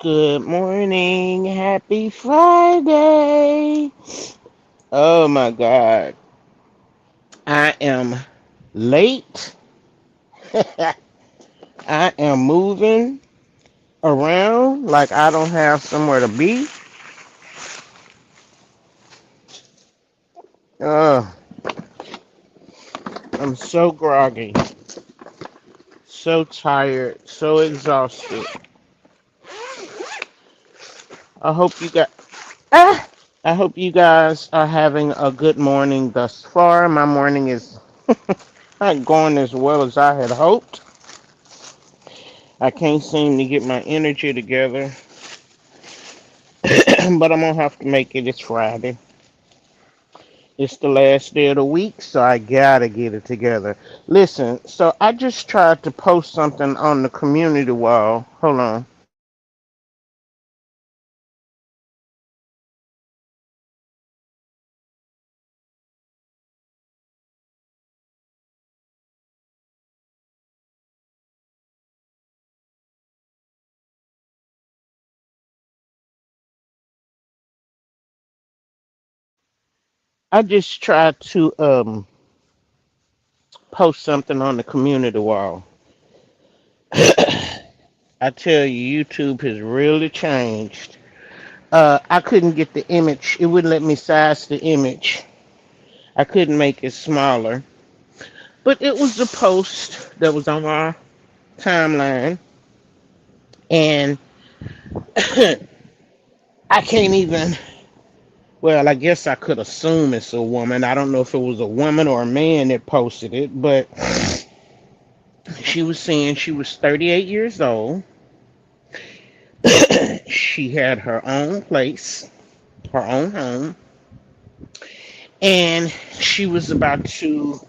Good morning. Happy Friday. Oh my God. I am late. I am moving around like I don't have somewhere to be. Uh, I'm so groggy, so tired, so exhausted. I hope you got. Ah, I hope you guys are having a good morning thus far. My morning is not going as well as I had hoped. I can't seem to get my energy together, but I'm gonna have to make it. It's Friday. It's the last day of the week, so I gotta get it together. Listen, so I just tried to post something on the community wall. Hold on. I just tried to post something on the community wall. I tell you, YouTube has really changed. I couldn't get the image. It wouldn't let me size the image. I couldn't make it smaller. But it was a post that was on my timeline, and I can't even. Well, I guess I could assume it's a woman. I don't know if it was a woman or a man that posted it, but she was saying she was 38 years old. She had her own place, her own home, and she was about to,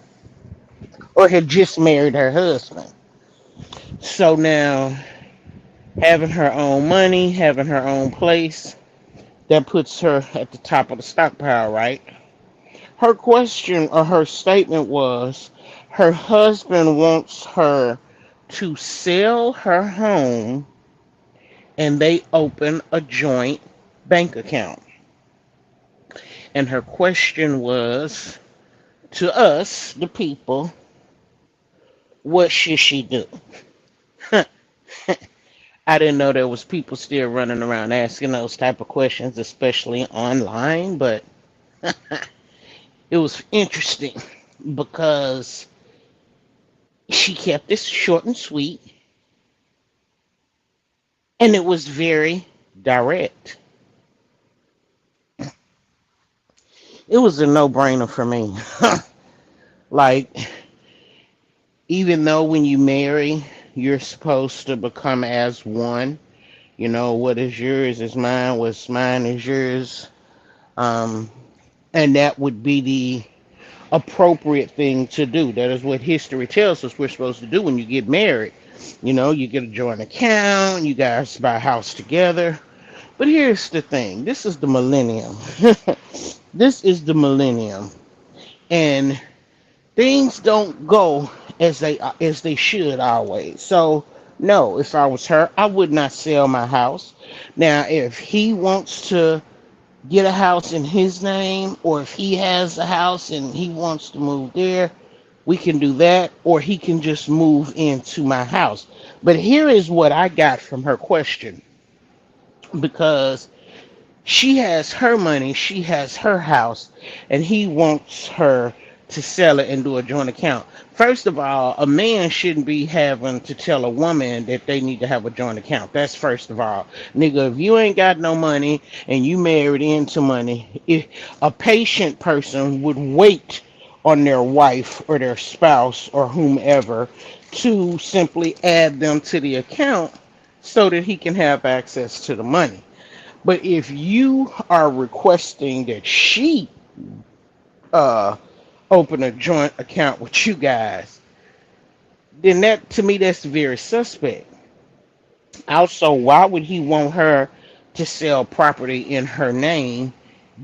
or had just married her husband. So now, having her own money, having her own place, that puts her at the top of the stockpile, right? Her question or her statement was her husband wants her to sell her home and they open a joint bank account. And her question was to us, the people, what should she do? I didn't know there was people still running around asking those type of questions, especially online, but it was interesting because she kept it short and sweet, and it was very direct. It was a no-brainer for me. Like, even though when you marry, you're supposed to become as one. You know, what is yours is mine, what's mine is yours. Um, and that would be the appropriate thing to do. That is what history tells us we're supposed to do when you get married. You know, you get a joint account, you guys buy a house together. But here's the thing, this is the millennium. This is the millennium. And things don't go as they should always. So no, if I was her, I would not sell my house. Now, if he wants to get a house in his name, or if he has a house and he wants to move there, we can do that, or he can just move into my house. But here is what I got from her question, because she has her money, she has her house, and he wants her to sell it and do a joint account. First of all, a man shouldn't be having to tell a woman that they need to have a joint account. That's first of all. Nigga, if you ain't got no money and you married into money, if a patient person would wait on their wife or their spouse or whomever to simply add them to the account so that he can have access to the money. But if you are requesting that she uh, open a joint account with you guys, then that to me that's very suspect. Also, why would he want her to sell property in her name,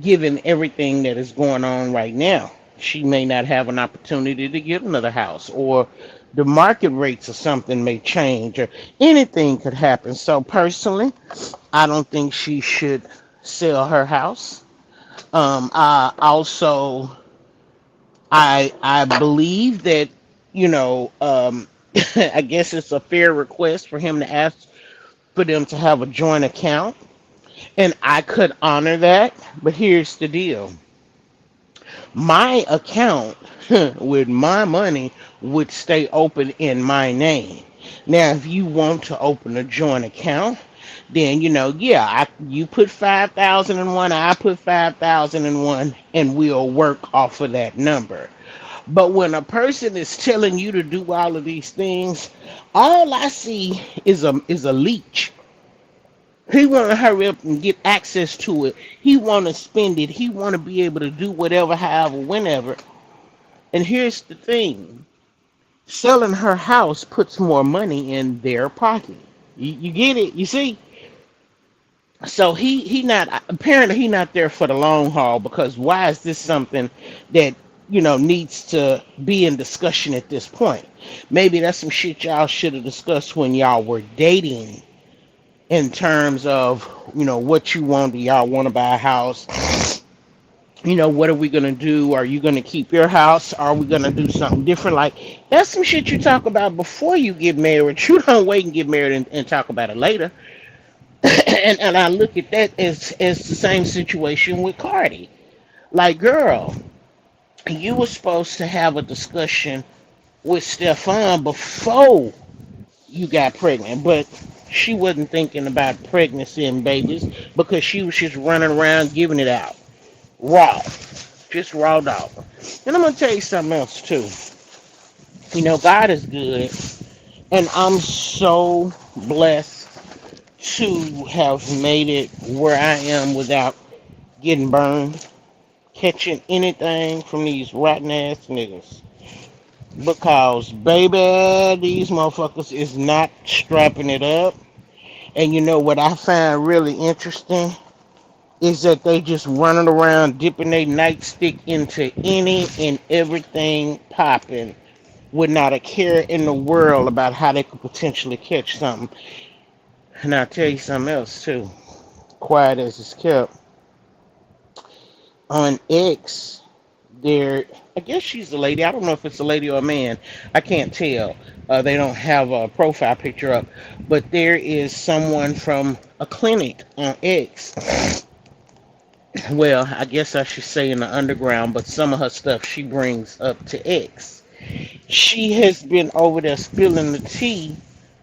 given everything that is going on right now? She may not have an opportunity to get another house, or the market rates or something may change, or anything could happen. So personally, I don't think she should sell her house. I also I believe that, you know, I guess it's a fair request for him to ask for them to have a joint account, and I could honor that. But here's the deal: my account with my money would stay open in my name. Now, if you want to open a joint account, then yeah, you put 5,000 in one, I put 5,000 in one, and we'll work off of that number. But when a person is telling you to do all of these things, all I see is a leech. He want to hurry up and get access to it. He want to spend it. He want to be able to do whatever, however, whenever. And here's the thing: selling her house puts more money in their pocket. You get it? You see? So he not, apparently he not there for the long haul, because why is this something that needs to be in discussion at this point? Maybe that's some shit y'all should have discussed when y'all were dating, in terms of what you want. Do y'all want to buy a house? What are we gonna do? Are you gonna keep your house? Are we gonna do something different? Like, that's some shit you talk about before you get married. You don't wait and get married and talk about it later. And I look at that as the same situation with Cardi. Like, girl, you were supposed to have a discussion with Stefan before you got pregnant, but she wasn't thinking about pregnancy and babies, because she was just running around giving it out raw, just raw dog. And I'm gonna tell you something else too. God is good, and I'm so blessed to have made it where I am without getting burned, catching anything from these rotten ass niggas. Because baby, these motherfuckers is not strapping it up. And what I find really interesting is that they just running around dipping their nightstick into any and everything popping, with not a care in the world about how they could potentially catch something. And I'll tell you something else too. Quiet as it's kept. On X, there, I guess she's a lady. I don't know if it's a lady or a man. I can't tell. They don't have a profile picture up. But there is someone from a clinic on X. Well, I guess I should say in the underground, but some of her stuff she brings up to X. She has been over there spilling the tea,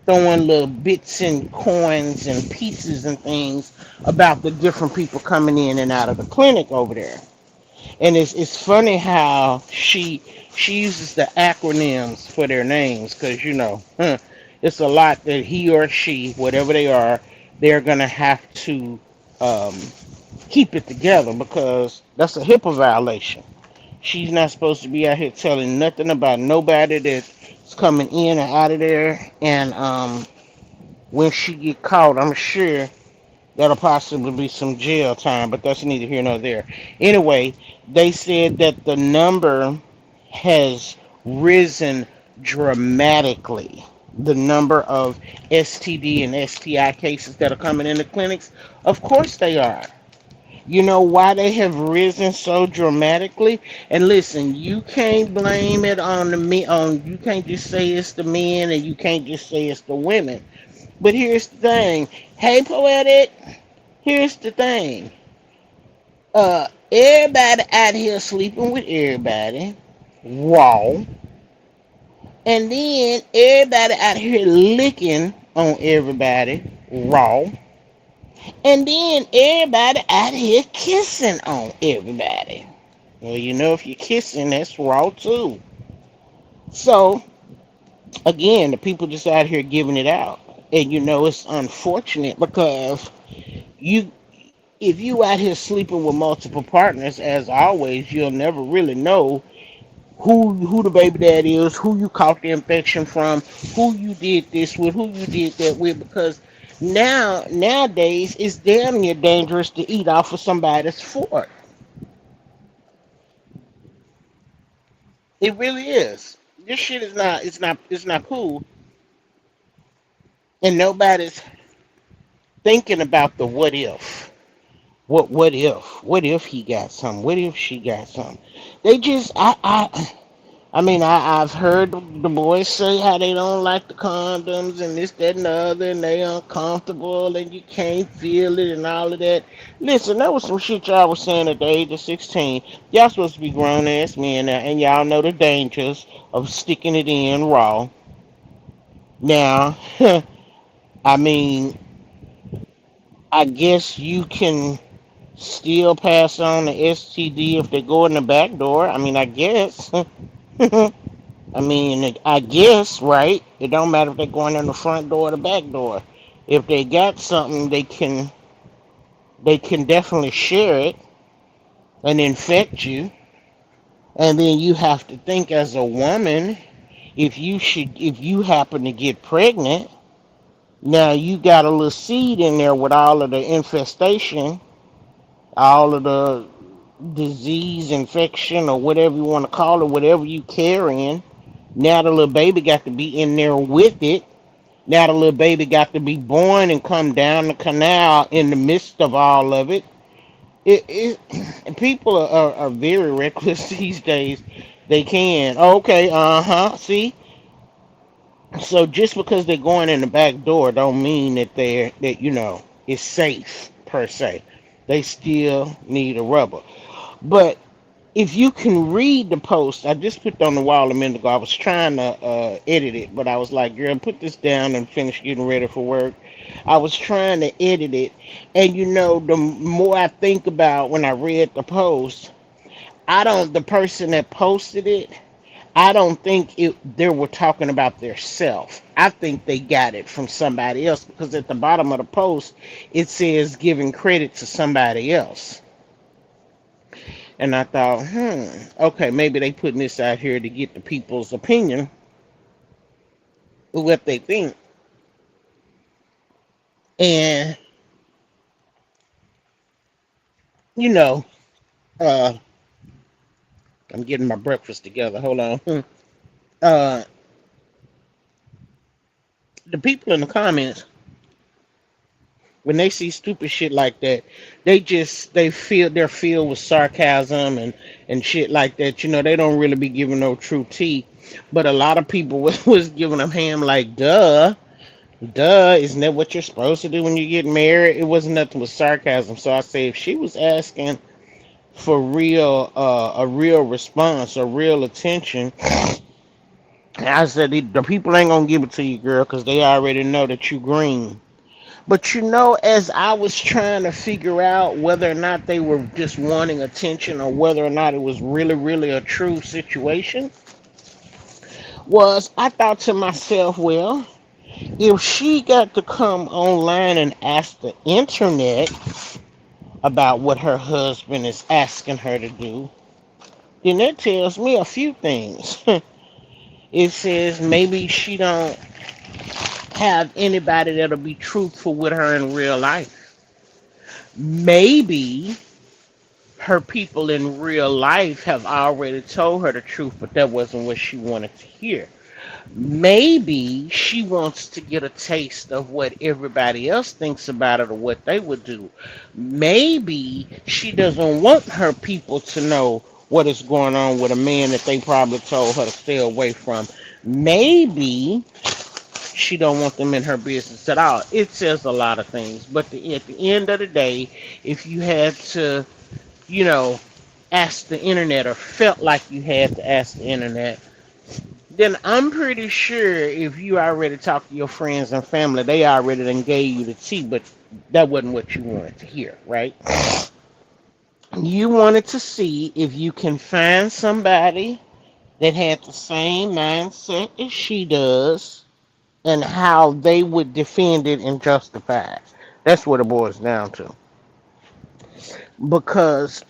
throwing little bits and coins and pieces and things about the different people coming in and out of the clinic over there. And it's funny how she uses the acronyms for their names, because it's a lot that he or she, whatever they are, they're gonna have to um, keep it together, because that's a HIPAA violation. She's not supposed to be out here telling nothing about nobody that's coming in and out of there. And when she get caught, I'm sure that'll possibly be some jail time, but that's neither here nor there. Anyway, they said that the number has risen dramatically. The number of STD and STI cases that are coming into clinics, of course they are. You know why they have risen so dramatically? And listen, you can't blame it on the me on you can't just say it's the men, and you can't just say it's the women. But here's the thing. Hey, Poetic, here's the thing. Everybody out here sleeping with everybody. Raw. And then everybody out here licking on everybody. Raw. And then everybody out here kissing on everybody. Well, if you're kissing, that's raw too. So, again, the people just out here giving it out. And it's unfortunate, because you if you out here sleeping with multiple partners, as always, you'll never really know who the baby dad is, who you caught the infection from, who you did this with, who you did that with, because nowadays it's damn near dangerous to eat off of somebody's fork. It really is. This shit is not. It's not cool, and nobody's thinking about the what if. What if? What if he got some? What if she got some? They just I mean, I've heard the boys say how they don't like the condoms and this, that, and the other, and they uncomfortable and you can't feel it and all of that. Listen, that was some shit y'all was saying at the age of 16. Y'all supposed to be grown ass men now, and y'all know the dangers of sticking it in raw. Now, I mean, I guess you can still pass on the STD if they go in the back door. I mean, I guess. I mean, I guess, right? It don't matter if they're going in the front door or the back door. If they got something, they can definitely share it and infect you. And then you have to think as a woman, if you happen to get pregnant, now you got a little seed in there with all of the infestation, all of the disease, infection, or whatever you want to call it, whatever you carrying. Now the little baby got to be in there with it. Now the little baby got to be born and come down the canal in the midst of all of it. People are very reckless these days. They can. Okay, uh-huh. See? So just because they're going in the back door don't mean that it's safe per se. They still need a rubber. But if you can read the post, I just put on the wall a minute ago. I was trying to edit it, but I was like, girl, put this down and finish getting ready for work. I was trying to edit it, and the more I think about when I read the post, the person that posted it, I don't think they were talking about their self. I think they got it from somebody else because at the bottom of the post, it says giving credit to somebody else. And I thought, okay, maybe they putting this out here to get the people's opinion of what they think. And, you know, uh, I'm getting my breakfast together. Hold on. Uh, the people in the comments, when they see stupid shit like that, they're filled with sarcasm and shit like that. They don't really be giving no true tea. But a lot of people was giving them ham like, duh, isn't that what you're supposed to do when you get married? It wasn't nothing but sarcasm. So I say if she was asking for a real response, a real attention, I said the people ain't gonna give it to you, girl, because they already know that you green. But as I was trying to figure out whether or not they were just wanting attention or whether or not it was really, really a true situation, was I thought to myself, well, if she got to come online and ask the internet about what her husband is asking her to do, then that tells me a few things. It says maybe she don't have anybody that'll be truthful with her in real life. Maybe her people in real life have already told her the truth, but that wasn't what she wanted to hear. Maybe she wants to get a taste of what everybody else thinks about it or what they would do. Maybe she doesn't want her people to know what is going on with a man that they probably told her to stay away from. Maybe she don't want them in her business at all. It says a lot of things, but at the end of the day, if you had to, you know, ask the internet or felt like you had to ask the internet, then I'm pretty sure if you already talked to your friends and family, they already done gave you the tea, but that wasn't what you wanted to hear, right? You wanted to see if you can find somebody that had the same mindset as she does and how they would defend it and justify it. That's what it boils down to. Because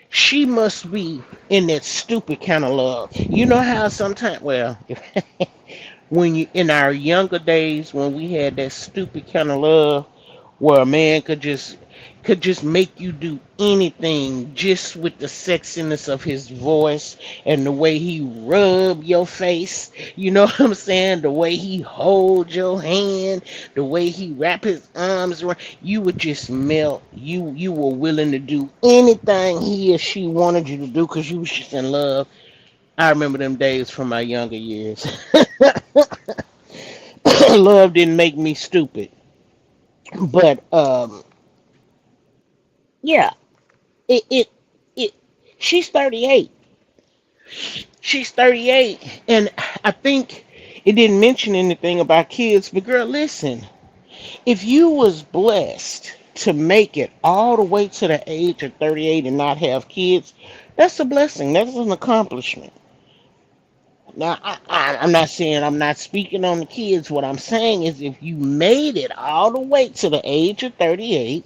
she must be in that stupid kind of love. You know how sometimes, well, when you in our younger days when we had that stupid kind of love where a man could just could just make you do anything just with the sexiness of his voice and the way he rub your face. You know what I'm saying? The way he hold your hand, the way he wrap his arms around. You would just melt. You were willing to do anything he or she wanted you to do because you was just in love. I remember them days from my younger years. Love didn't make me stupid. But yeah, it it she's 38. She's 38, and I think it didn't mention anything about kids, but girl, listen, if you was blessed to make it all the way to the age of 38 and not have kids, that's a blessing. That's an accomplishment. Now, I'm not saying I'm not speaking on the kids. What I'm saying is if you made it all the way to the age of 38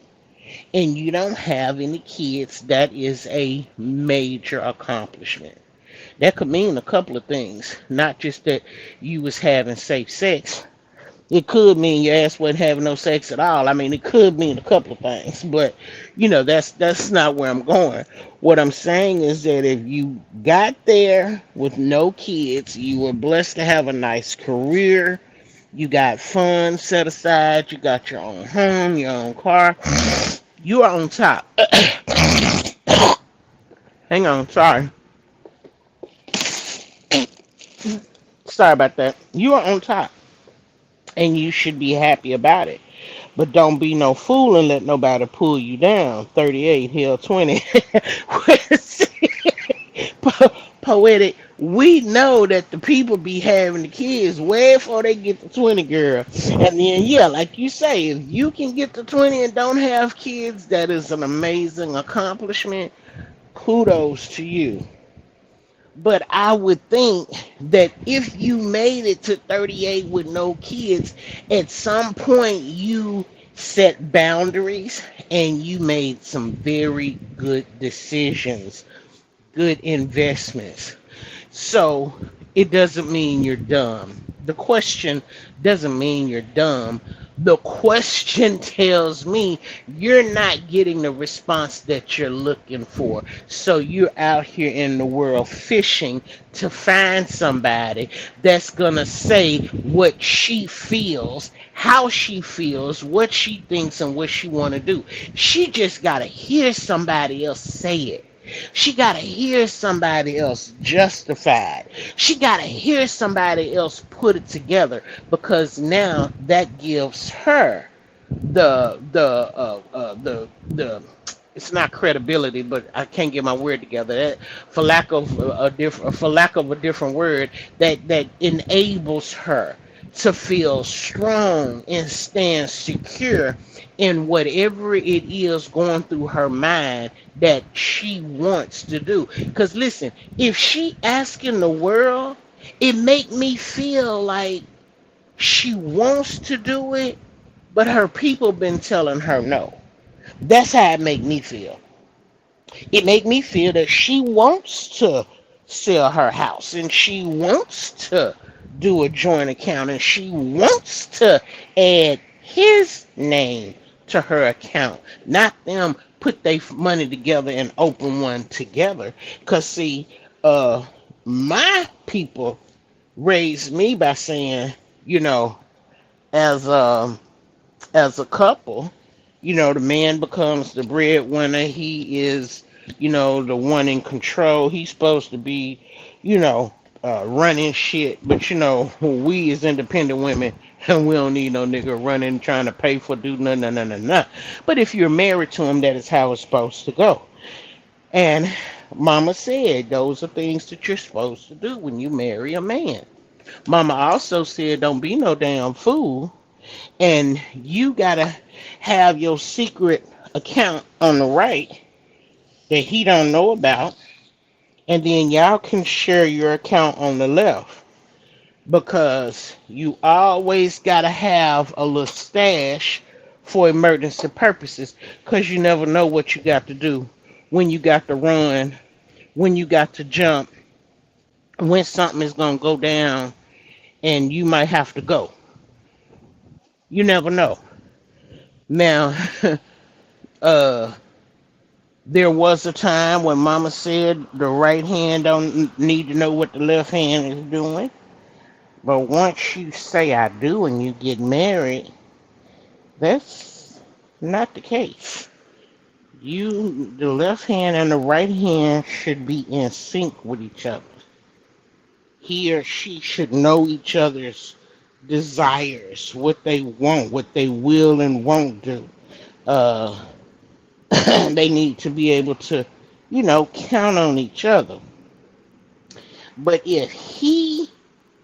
and you don't have any kids, that is a major accomplishment. That could mean a couple of things, not just that you was having safe sex. It could mean your ass wasn't having no sex at all. I mean, it could mean a couple of things, but that's not where I'm going. What I'm saying is that if you got there with no kids, you were blessed to have a nice career, you got funds set aside, you got your own home, your own car, you are on top. Hang on, sorry about that. You are on top, and you should be happy about it. But don't be no fool and let nobody pull you down. 38, hell 20. Poetic. We know that the people be having the kids way before they get to 20, girl. And then, yeah, like you say, if you can get to 20 and don't have kids, that is an amazing accomplishment. Kudos to you. But I would think that if you made it to 38 with no kids, at some point you set boundaries and you made some very good decisions, good investments. So it doesn't mean you're dumb. The question doesn't mean you're dumb. The question tells me you're not getting the response that you're looking for. So you're out here in the world fishing to find somebody that's going to say what she feels, how she feels, what she thinks, and what she want to do. She just got to hear somebody else say it. She got to hear somebody else justify it. She got to hear somebody else put it together, because now that gives her the it's not credibility, but I can't get my word together. For lack of a different word, that enables her to feel strong and stand secure in whatever it is going through her mind that she wants to do. Because listen, if she asking the world, it make me feel like she wants to do it, but her people been telling her no. That's how it make me feel. It make me feel that she wants to sell her house and she wants to do a joint account and she wants to add his name to her account, not them put their money together and open one together. Cause see, my people raised me by saying, you know, as as a couple, the man becomes the breadwinner. He is, the one in control. He's supposed to be, running shit. But we as independent women, and we don't need no nigga running trying to pay for do no no no no no. But if you're married to him, that is how it's supposed to go. And Mama said those are things that you're supposed to do when you marry a man. Mama also said don't be no damn fool, and you gotta have your secret account on the right that he don't know about, and then y'all can share your account on the left, because you always gotta have a little stash for emergency purposes, because you never know what you got to do, when you got to run, when you got to jump, when something is gonna go down and you might have to go. You never know. Now, Uh, there was a time when Mama said the right hand don't need to know what the left hand is doing. But once you say I do and you get married, that's not the case. The left hand and the right hand should be in sync with each other. He or she should know each other's desires, what they want, what they will and won't do. Uh, they need to be able to, count on each other. But if he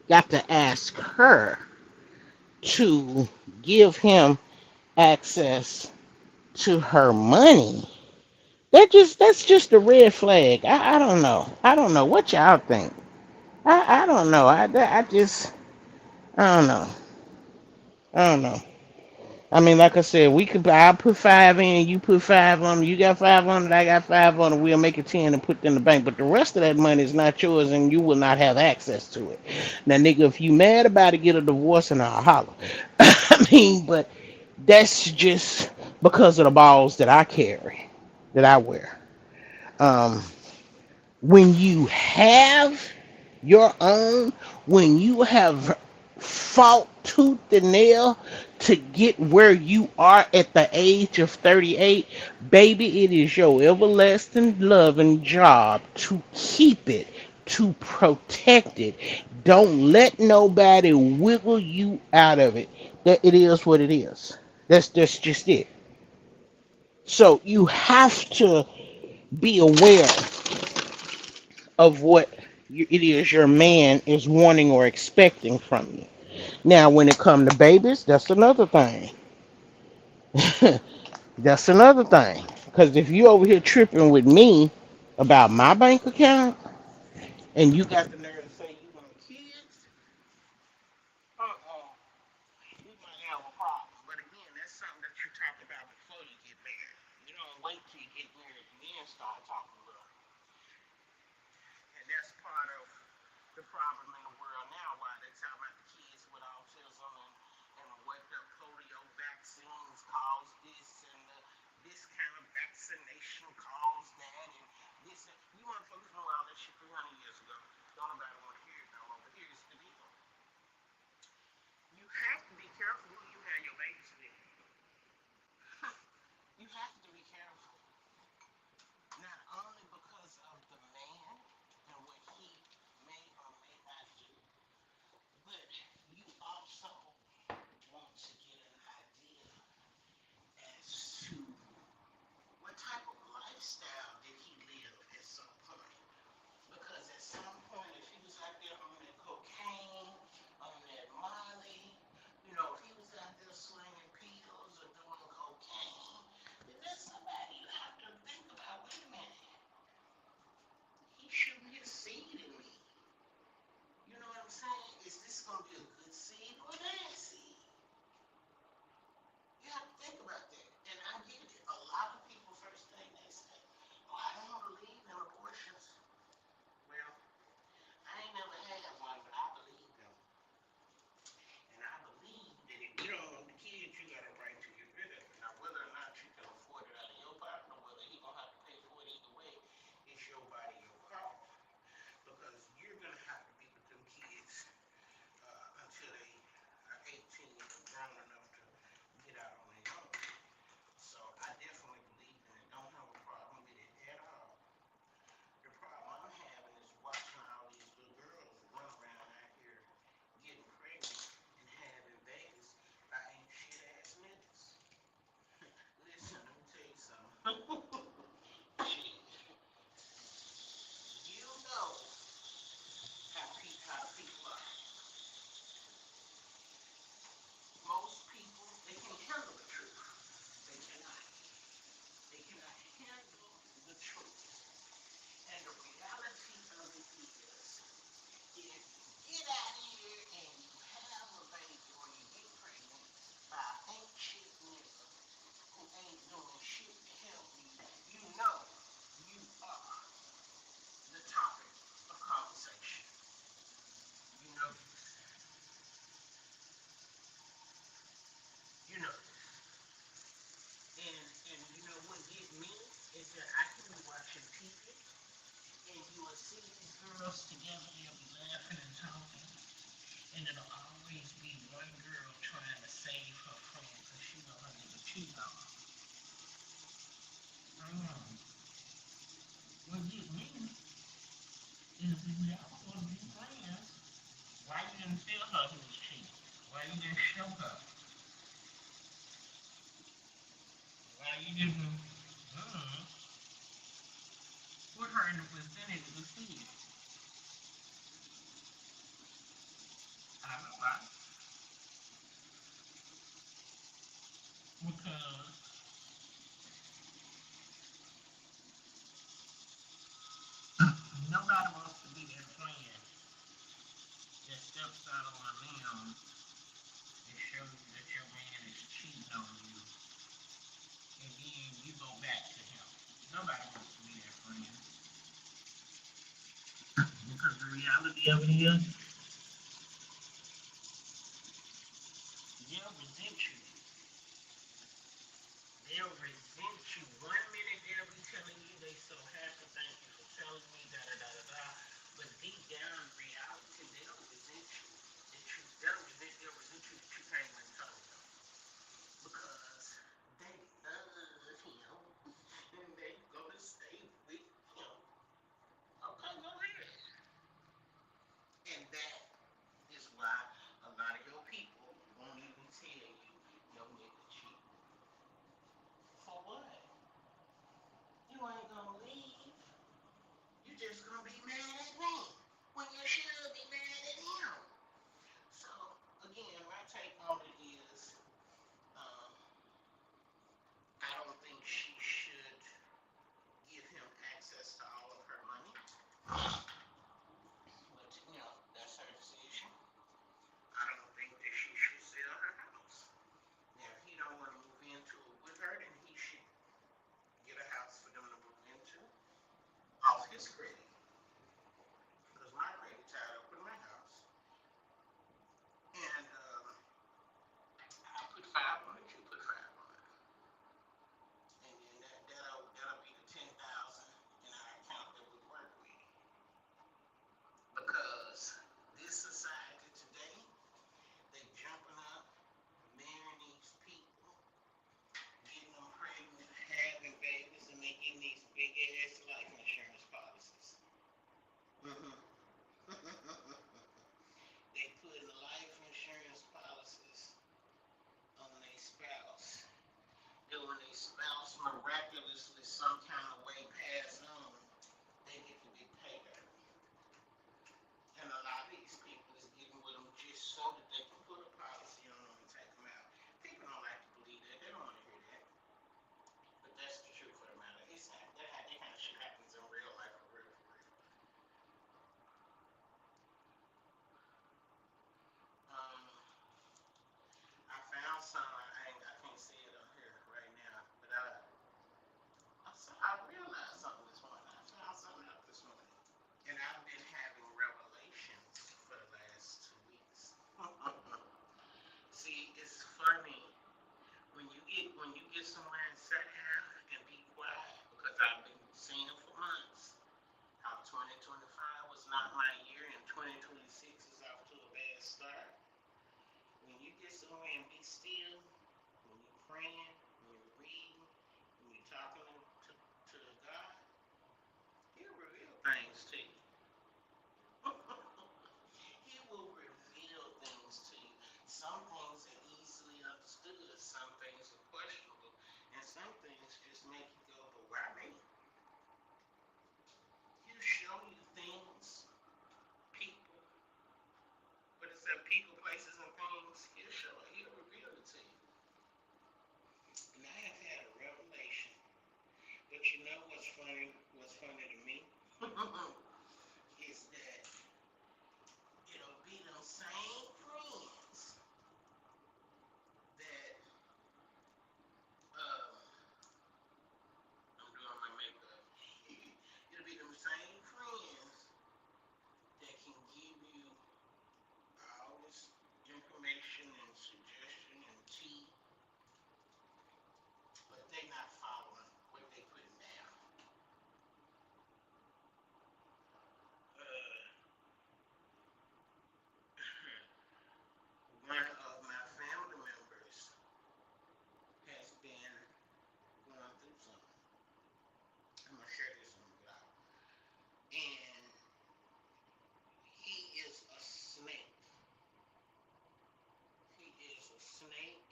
got to ask her to give him access to her money, that's just a red flag. I don't know. I don't know what y'all think. I don't know. I don't know. I don't know. I mean, like I said, I put five in, you put five on it, you got five on it, I got five on it, we'll make it 10 and put it in the bank. But the rest of that money is not yours and you will not have access to it. Now, nigga, if you mad about it, get a divorce and I'll holler. I mean, but that's just because of the balls that I carry, that I wear. Um, when you have your own, when you have fought tooth and nail to get where you are at the age of 38, baby, it is your everlasting love and job to keep it, to protect it. Don't let nobody wiggle you out of it. That it is what it is. That's just it. So you have to be aware of what it is your man is wanting or expecting from you. Now, when it comes to babies, that's another thing. That's another thing. Because if you over here tripping with me about my bank account and you got the nerve to say you want kids, uh-uh, we might have a problem. But again, that's something that you talk about before you get married. You don't wait till you get married and then start talking about it. And that's part of the problem in the world now. Why they talk about the kids with autism and what the polio vaccines cause this and this kind of vaccination cause that and this. You motherfuckers knew all that shit 300 years ago. Don't nobody girls together, they'll be laughing and talking, and it'll always be one girl trying to save her friend because she know her nigga cheat on her. What get me is if y'all supposed to be friends, why you didn't tell her he was cheating? Why you didn't show her? Why you didn't put her in the vicinity to see it? I know why. Because nobody wants to be that friend that steps out on a limb and shows you that your man is cheating on you, and then you go back to him. Nobody wants to be that friend. Because the reality of it is, they'll resent you. They'll resent you. One minute they'll be telling you they so happy, thank you for telling me, da da da da da. But deep down in reality, they don't resent you. They'll resent you that you came and told them. Because they love him and they gonna stay with him. Okay, go ahead. And that is why a lot of your people won't even tell you your nigga cheat. For what? You ain't gonna leave. You just gonna be mad at me when you should be mad at him. So again, my take on it is, um, I don't think she should give him access to all of her money. But that's her decision. I don't think that she should sell her house. Now, if he don't want to move into it with her, then he should get a house for them to move into off his credit. Because my credit tied up with my house. And I put five on it, you put five on it. And then that'll be the 10,000 in our account that we work with. Because this society today, they jumping up, marrying these people, getting them pregnant, having babies, and they getting these big ass life insurance policies. Mm-hmm. They putting life insurance policies on their spouse. Then when their spouse miraculously some kind of way pass on, they get the big payback. And a lot of these people is getting with them just so that they can put a policy on them and take them out. People don't like to believe that. They don't want to hear that. But that's the truth of the matter. That kind of shit happens in real life for real, for real. Um, I found some. I can't see it on here right now, but I realized something this morning. I found something out this morning, and I've been having revelations for the last 2 weeks. See, it's funny when you get somewhere and sit down and be quiet because I've been saying for months how 2025 was not my year and 2026 is off to a bad start. When you get somewhere and be still, when you're praying, when you're reading, when you're talking to God, He'll reveal things to you. He will reveal things to you. Some things are easily understood, some things are questionable, and some things just make you go, but why me? He'll show you things, people, but it's at people, places, and things. He'll reveal it to you. And I have had a revelation. But you know what's funny? What's funny to me is that it'll be them same friends that I'm doing my makeup. It'll be them same friends that can give you all this information and suggestion and tea, but they not following what they putting down. Snake,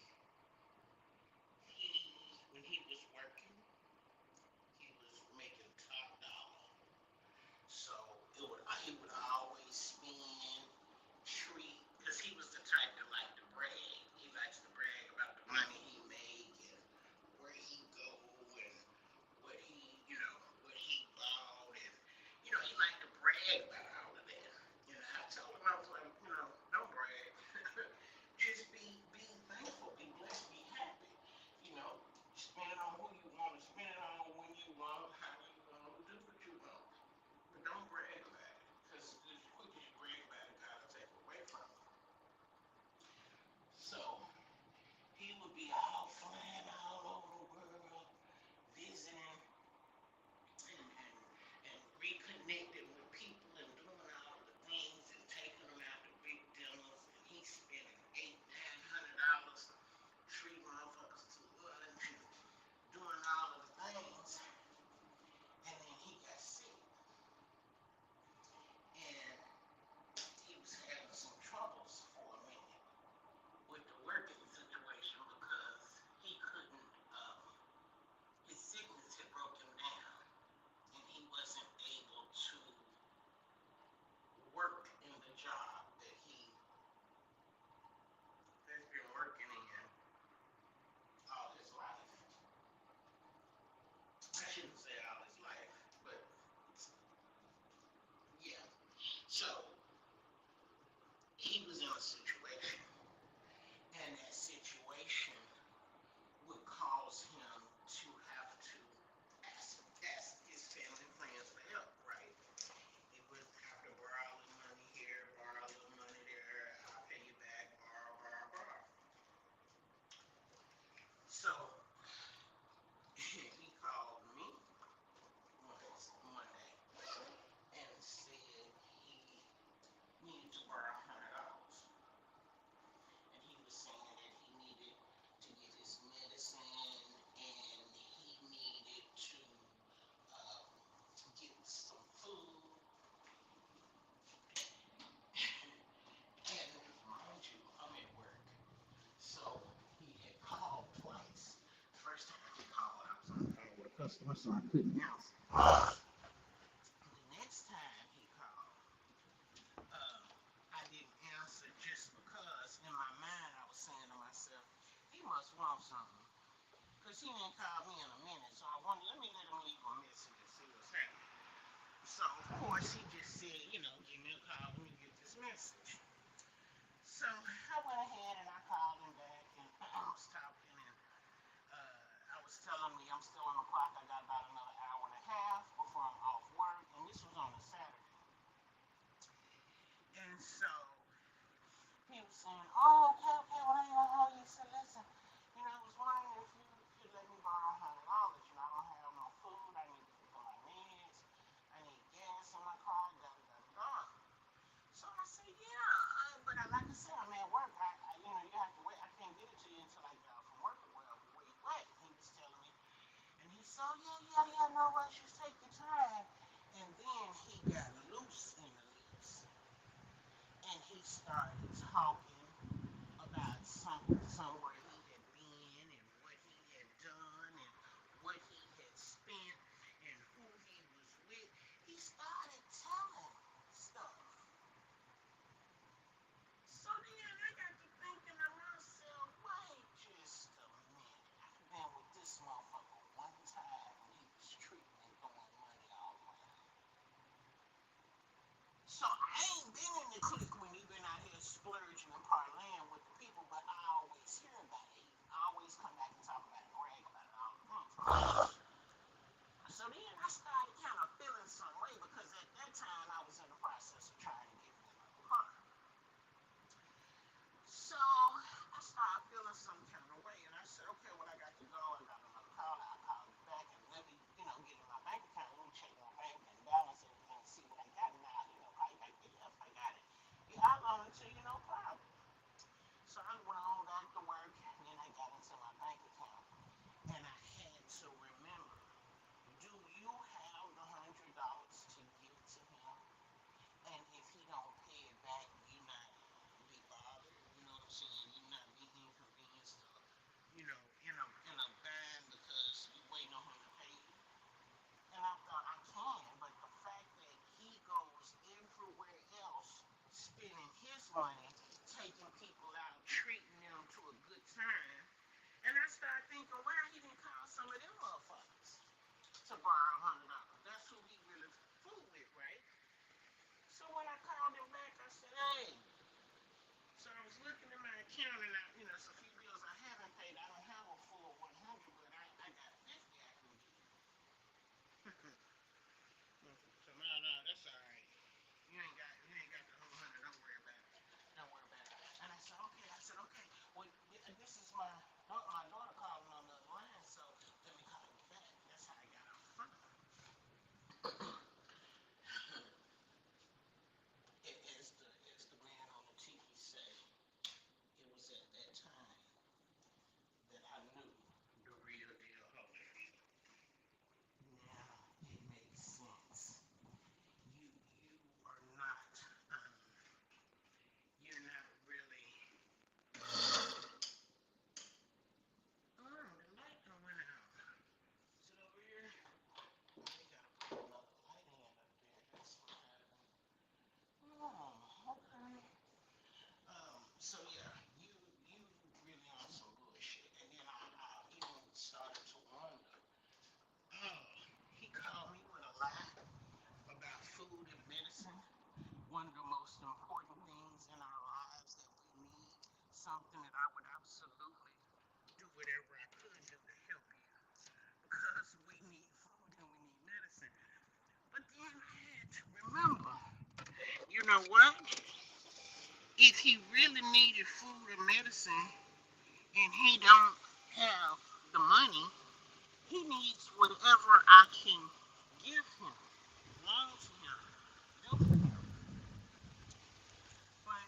when he was working, he was making top dollar. So he would always spend treat because he was the type that liked to brag. He likes to brag about the money he make and where he go and what he bought and he liked to brag about all of that. I told him I was like, don't brag. Just be thankful, be blessed, be happy. You know, spend it on who you want to spend it on when you want, how you want, do what you want. But don't brag about it. Because as quick as you brag about it, God will take it away from you. So he would be all flying all over the world, visiting and reconnecting with people and doing all the things and taking them out to big dinners. And he's spending $800, $900, treating motherfuckers to lunch and doing all of the things. And then he got sick. And he was having some troubles for a minute with the working situation because he couldn't, his sickness had broken down and he wasn't able to work in the job that he has been working in all his life. I shouldn't say all his life, but yeah. So he was in a situation, and that situation would cause him to have to ask his family and friends for help, right? He would have to borrow a little money here, borrow a little money there, I'll pay you back, borrow. So he called me one day and said he needed to borrow $100. And he was saying that he needed to get his medicine and he needed to um, get some food. And mind you, I'm at work. So he had called twice. The first time he called, I was on the phone with a customer, so I couldn't answer. The next time he called, um, I didn't answer just because in my mind I was saying to myself, he must want something. Because he didn't call me in a minute. So I wondered, let me let him leave a message and see what's happening. So, of course, he just said, give me a call when you get this message. So I went ahead and I called him back and I was talking and I was telling me I'm still on the clock. I got about another hour and a half before I'm off work. And this was on a Saturday. And so he was saying, oh, okay, well, I ain't gonna hold you. So listen, I was wondering if you could let me borrow $100. I don't have no food. I need to pick up my meds. I need gas in my car. Da da da da. So I said, yeah, but like I said, I'm at work. to borrow $100. That's who he really fooled with, right? So when I called him back, I said, hey. So I was looking at my account and it's a few bills I haven't paid. I don't have a full 100, but I got 50 I can give. So no, that's all right. You ain't got the whole 100. Don't worry about it. Don't worry about it. And I said, okay. Okay. Well, this is my daughter calling on the line, so let me call you back. That's how I got off the phone. As the man on the TV said, it was at that time that I knew the real deal Holyfield. Now it makes sense. You are not um, you're not really. Oh, the light done went out. Is it over here? They gotta put another light in up there. That's what happened. Oh, okay. So yeah, you really on some bullshit. And then I even started to wonder. Oh, he called me with a lie about food and medicine. One of the most important things in our lives that we need. Something that I would absolutely do whatever I could do to help you. Because we need food and we need medicine. But then I had to remember, you know what? If he really needed food and medicine and he don't have the money, he needs whatever I can give him, loan to him, do for him. But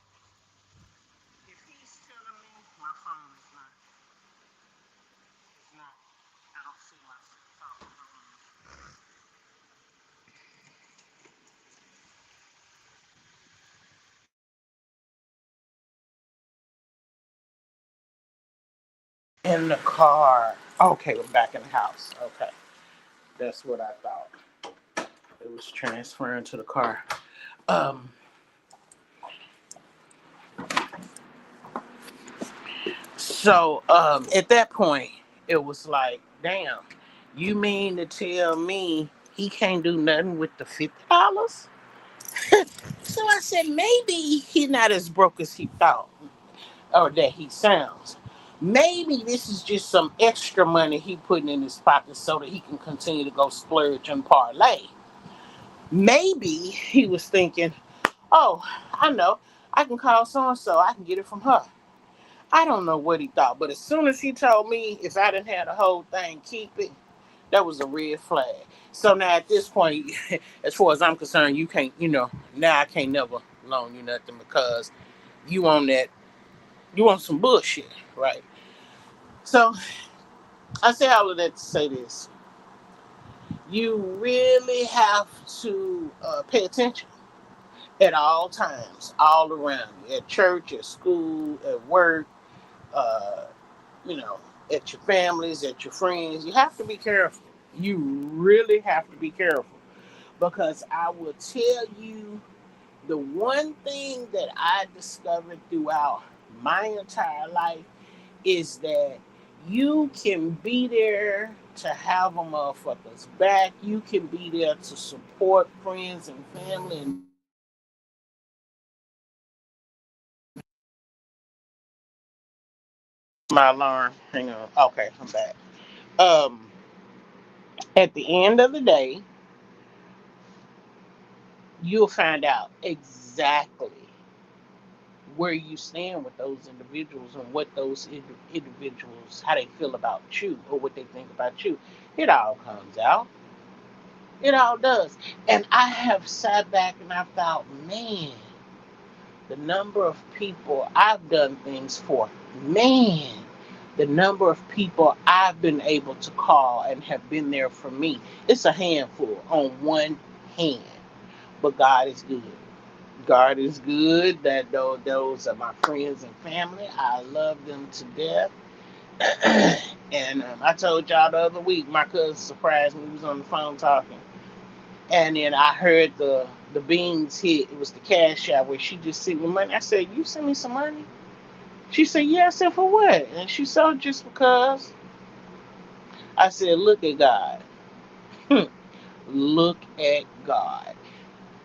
if he's telling me my phone is not, I don't see myself talking. In the car. Okay, we're back in the house. Okay, that's what I thought. It was transferring to the car. Um, so at that point, it was like, damn, you mean to tell me he can't do nothing with the $50? So I said, maybe he not as broke as he thought, or that he sounds. Maybe this is just some extra money he putting in his pocket so that he can continue to go splurge and parlay. Maybe he was thinking, oh, I know, I can call so and so, I can get it from her. I don't know what he thought, but as soon as he told me if I didn't have the whole thing, keep it, that was a red flag. So now at this point, as far as I'm concerned, you can't, now I can't never loan you nothing because you on that, you want some bullshit, right? So I say all of that to say this: you really have to pay attention at all times, all around you, at church, at school, at work, uh, you know, at your families, at your friends. You have to be careful. You really have to be careful because I will tell you the one thing that I discovered throughout my entire life is that you can be there to have a motherfucker's back. You can be there to support friends and family. And my alarm. Hang on. Okay, I'm back. Um, at the end of the day, you'll find out exactly where you stand with those individuals and what those individuals, how they feel about you or what they think about you. It all comes out. It all does. And I have sat back and I thought, man, the number of people I've done things for, man, the number of people I've been able to call and have been there for me, it's a handful on one hand. But God is good. God is good. That those are my friends and family. I love them to death. And I told y'all the other week, my cousin surprised me. He was on the phone talking, and then I heard the beans hit. It was the cash out where she just sent me money. I said, "You send me some money?" She said, "Yeah." I said, "For what?" And she said, "Just because." I said, "Look at God. Look at God.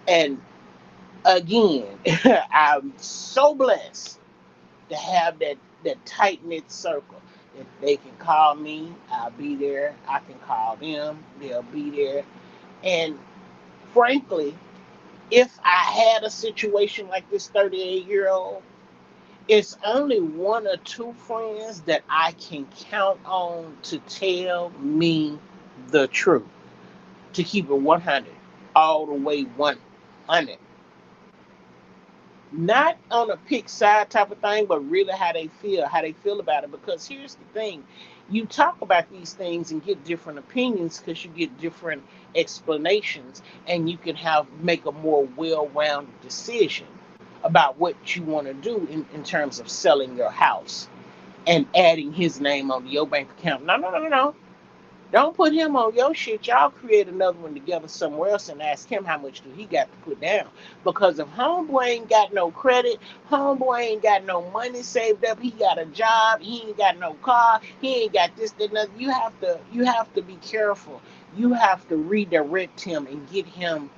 And again, I'm so blessed to have that tight knit circle. If they can call me, I'll be there. I can call them, they'll be there. And frankly, if I had a situation like this 38-year-old, it's only one or two friends that I can count on to tell me the truth, to keep it 100, all the way 100. Not on a pick side type of thing, but really how they feel about it. Because here's the thing, you talk about these things and get different opinions because you get different explanations, and you can have make a more well-rounded decision about what you want to do in terms of selling your house and adding his name on your bank account. No, no, no, no, no. Don't put him on your shit. Y'all create another one together somewhere else and ask him how much do he got to put down. Because if homeboy ain't got no credit, homeboy ain't got no money saved up, he got a job, he ain't got no car, he ain't got this, that, nothing. You have to be careful. You have to redirect him and get him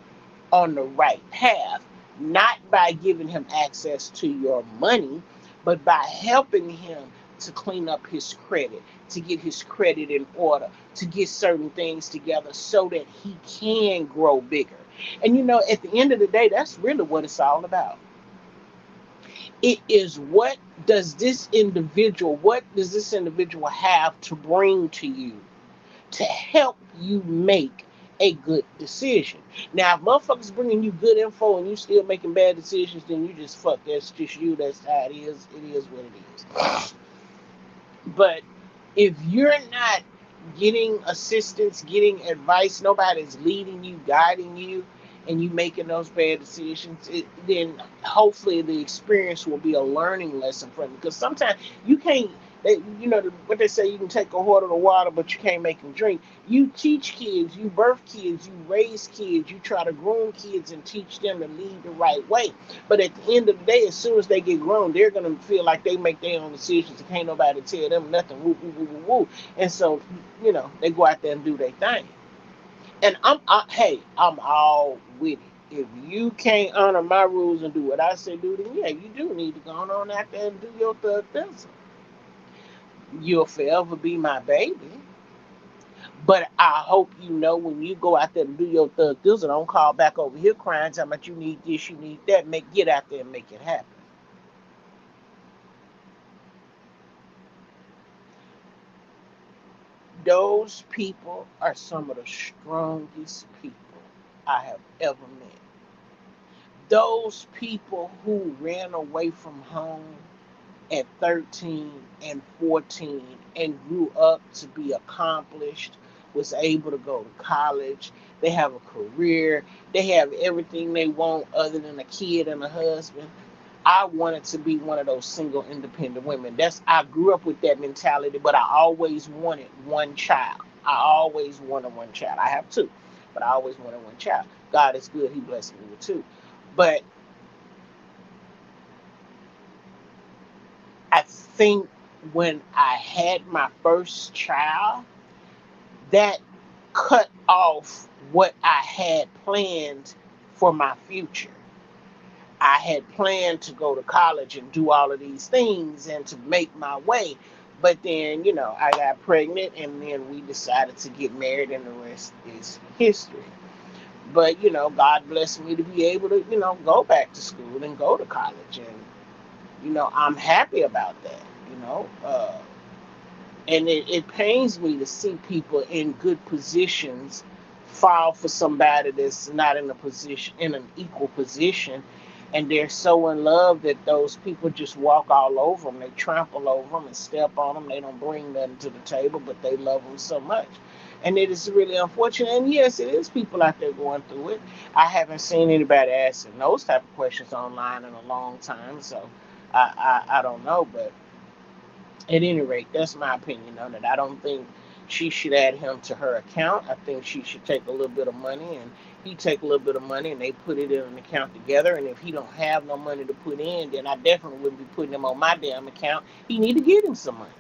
on the right path, not by giving him access to your money, but by helping him to clean up his credit, to get his credit in order, to get certain things together so that he can grow bigger. And at the end of the day, that's really what it's all about. It is what does this individual have to bring to you to help you make a good decision. Now, if motherfuckers bringing you good info and you still making bad decisions, then you just fuck. That's just you. That's how it is. It is what it is. But if you're not getting assistance, getting advice, nobody's leading you, guiding you, and you making those bad decisions, then hopefully the experience will be a learning lesson for them. Because sometimes you can't, what they say, you can take a horse to the water, but you can't make them drink. You teach kids, you birth kids, you raise kids, you try to groom kids and teach them to lead the right way. But at the end of the day, as soon as they get grown, they're going to feel like they make their own decisions and can't nobody tell them nothing. Woo, woo, woo, woo, woo. And so, they go out there and do their thing. And hey, I'm all with it. If you can't honor my rules and do what I say do, then yeah, you do need to go on out there and do your thug thistle. You'll forever be my baby. But I hope you know when you go out there and do your thug thistle, don't call back over here crying, talking about you need this, you need that. Get out there and make it happen. Those people are some of the strongest people I have ever met. Those people who ran away from home at 13 and 14 and grew up to be accomplished, was able to go to college, they have a career, they have everything they want other than a kid and a husband. I wanted to be one of those single independent women. I grew up with that mentality, but I always wanted one child. I always wanted one child. I have two, but I always wanted one child. God is good. He blessed me with two. But I think when I had my first child, that cut off what I had planned for my future. I had planned to go to college and do all of these things and to make my way. But then, I got pregnant and then we decided to get married and the rest is history. But, God blessed me to be able to, go back to school and go to college. And, I'm happy about that, you know. And it pains me to see people in good positions fall for somebody that's not in an equal position, and they're so in love that those people just walk all over them. They trample over them and step on them. They don't bring nothing to the table, but they love them so much. And it is really unfortunate. And yes, it is people out there going through it. I haven't seen anybody asking those type of questions online in a long time, so I don't know. But at any rate, that's my opinion on it. I don't think she should add him to her account. I think she should take a little bit of money and he take a little bit of money and they put it in an account together. And if he don't have no money to put in, then I definitely wouldn't be putting him on my damn account. He need to get him some money.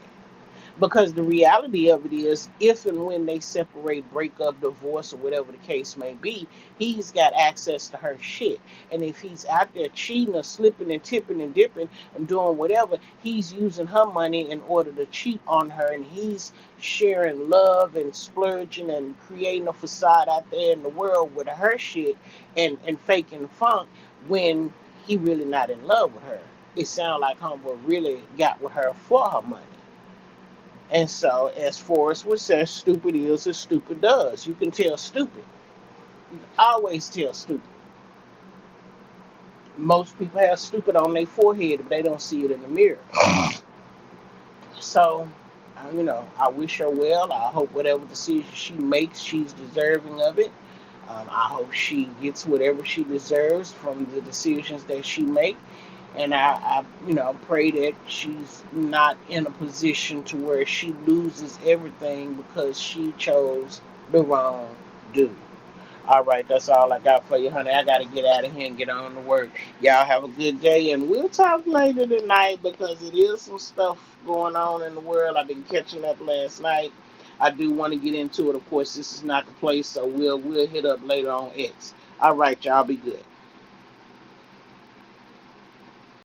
Because the reality of it is, if and when they separate, break up, divorce, or whatever the case may be, he's got access to her shit. And if he's out there cheating or slipping and tipping and dipping and doing whatever, he's using her money in order to cheat on her. And he's sharing love and splurging and creating a facade out there in the world with her shit and faking funk when he really not in love with her. It sounds like Humble really got with her for her money. And so, as Forrest would say, stupid is as stupid does. You can tell stupid. You can always tell stupid. Most people have stupid on their forehead, but they don't see it in the mirror. So, I wish her well. I hope whatever decision she makes, she's deserving of it. I hope she gets whatever she deserves from the decisions that she makes. And I pray that she's not in a position to where she loses everything because she chose the wrong dude. All right, that's all I got for you, honey. I got to get out of here and get on to work. Y'all have a good day, and we'll talk later tonight because it is some stuff going on in the world. I've been catching up last night. I do want to get into it. Of course, this is not the place, so we'll hit up later on X. All right, y'all be good.